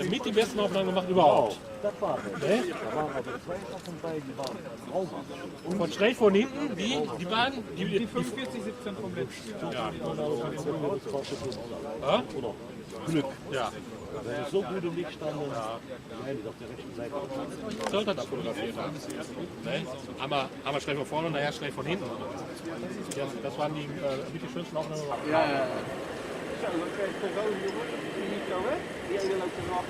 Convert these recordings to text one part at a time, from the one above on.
Mit die besten Aufnahmen gemacht überhaupt. Das war es. Ne? Da waren also zwei Sachen bei, die waren traumhaft. Von schräg von hinten, die beiden, Die 45-17 vom letzten Jahr. ja, Oder Glück. ja. Wenn sie so gut im Licht standen, nein, die auf der rechten Seite. Sollte das fotografiert haben. Ne? Haben wir schräg von vorne und nachher schräg von hinten. Ja, das waren die mit die schönsten Aufnahmen. Ja. Zo, dan krijg je de rode jongen, die niet zo weg. Die ene loopt er nog.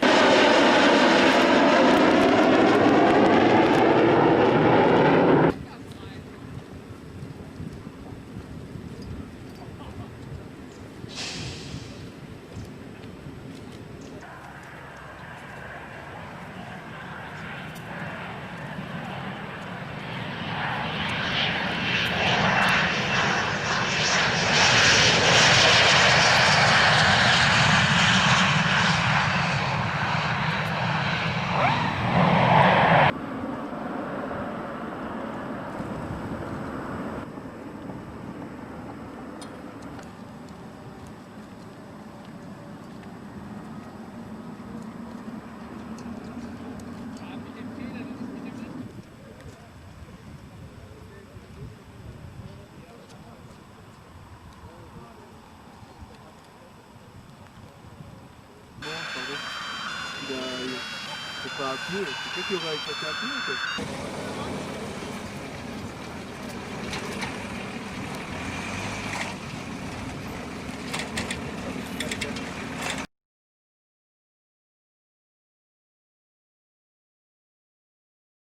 C'est pas mieux, c'est que tu aurais été un peu mieux.